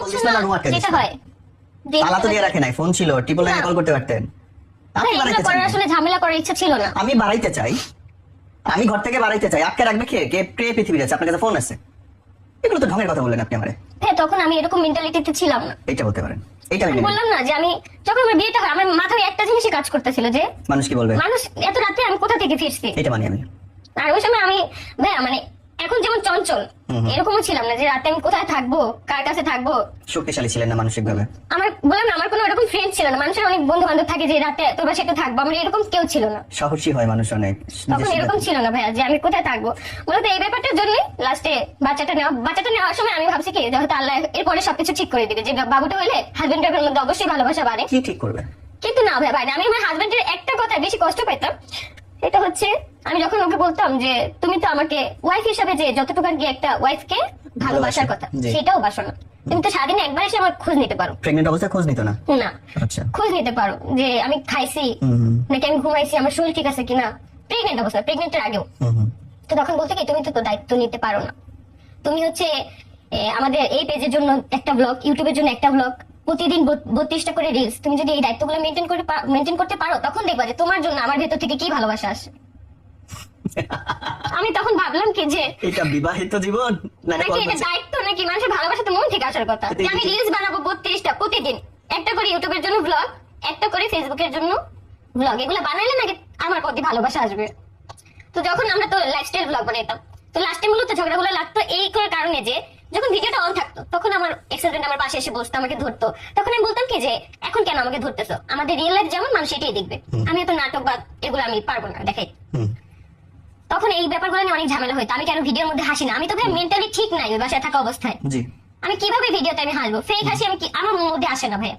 Call this না room আটকে this যেটা হয় তালা তো দিয়ে রাখে নাই, ফোন ছিল, ট্রিপল লাইনে কল করতে পারতেন। আপনি বাড়াইতে চান, আসলে ঝামেলা করার ইচ্ছা ছিল না। আমি বাড়াইতে চাই, আমি ঘর থেকে বাড়াইতে চাই। আটকে রাখবে কে? কে পৃথিবীর আছে? আপনার কাছে ফোন আছে? এগুলো তো ঢঙের কথা বললেন আপনি আমারে। হ্যাঁ, তখন আমি এরকম মেন্টালিটিতে ছিলাম না। এইটা বলতে পারেন, এইটা আমি আমি বললাম না যে আমি যখন আমার বিয়েটা হয় আমার মাথায় একটা জিনিসই কাজ করতেছিল যে মানুষ কি বলবে, মানুষ এত রাতে আমি কোথা থেকে ফিরছি। এটা মানি আমি। আর ওই সময় আমি ভাইয়া মানে এখন যেমন চঞ্চল এরকমও ছিলাম না যে রাতে আমি কোথায় থাকবো, কার কাছে থাকবো। শক্তিশালী ছিলেন না মানসিক ভাবে? আমার বললাম না আমার কোনো এরকম ফ্রেন্ড ছিল না। মানুষের অনেক বন্ধু বান্ধব থাকে যে রাতে তোর বাসায় একটু থাকবো, আমার এরকম কেউ ছিল না। সাহসী হয় মানুষ অনেক, তখন এরকম ছিল না ভাইয়া যে আমি কোথায় থাকবো। মূলত এই ব্যাপারটার জন্য লাস্টে বাচ্চাটা নেওয়ার সময় আমি ভাবছি কি যে হয়তো আল্লাহ এরপরে সবকিছু ঠিক করে দিবে, যে বাবুটা হলে হাজবেন্ডের মধ্যে অবশ্যই ভালোবাসা বাড়ে। কি ঠিক করবে? কিন্তু না ভাই ভাই, আমি আমার হাজবেন্ডের একটা কথা বেশি কষ্ট পেতাম। এটা হচ্ছে আমি যখন ওকে বলতাম যে তুমি তো আমাকে ওয়াইফ হিসাবে যে যতটুকু আর কি একটা ওয়াইফকে ভালোবাসার কথা, সেটাও বাসো না। তুমি তো সারাদিনে একবার এসে আমার খোঁজ নিতে পারো। প্রেগনেন্ট অবস্থায় খোঁজ নিত না? না, আচ্ছা, খোঁজ নিতে পারো যে আমি খাইছি নাকি আমি ঘুমাইছি, আমার শরীর ঠিক আছে কিনা। প্রেগনেন্ট অবস্থা, প্রেগনেন্টের আগেও। তো তখন বলতে কি তুমি তো দায়িত্ব নিতে পারো না। তুমি হচ্ছে আমাদের এই পেজের জন্য একটা ব্লগ, ইউটিউবের জন্য একটা ব্লগ, প্রতিদিন 32টা করে রিলস, তুমি যদি এই দায়িত্বগুলো মেনটেন করতে পারো তখন দেখবা যে তোমার জন্য আমার ভেতর থেকে কি ভালোবাসা আসে। আমি তখন ভাবলাম কি যে এটা বিবাহিত জীবন নাকি এটা দায়িত্ব, নাকি মানুষের ভালোবাসা তো মন থেকে আসার কথা। যে আমি রিলস বানাবো 32টা প্রতিদিন, একটা করে ইউটিউবের জন্য ব্লগ, একটা করে ফেসবুকের জন্য ব্লগ, এগুলো বানাইলে নাকি আমার প্রতি ভালোবাসা আসবে। তো যখন আমরা তো লাইফস্টাইল ব্লগ বানাইতাম, তো লাস্টে মূলত ঝগড়াগুলো লাগতো এই কারণে যে যখন ভিডিওটা অন থাকতো তখন আমার এক্সিডেন্ট আমার পাশে এসে বসতো, আমাকে ধরতো। তখন আমি বলতাম কি যে এখন কেন আমাকে ধরতেছো, আমাদের রিয়েল লাইফ যেমন মানুষ এটাই দেখবে, আমি এত নাটক বা এগুলো আমি পারবো না দেখাই। তখন এই ব্যাপারগুলো নিয়ে অনেক ঝামেলা হইতো। আমি কেন ভিডিওর মধ্যে হাসি না, আমি তো ভাই মেন্টালি ঠিক নাই ওই বাসায় থাকা অবস্থায়। আমি কিভাবে ভিডিওতে আমি হাসবো? ফেক হাসি আমি কি আমার মধ্যে আসে না ভাইয়া।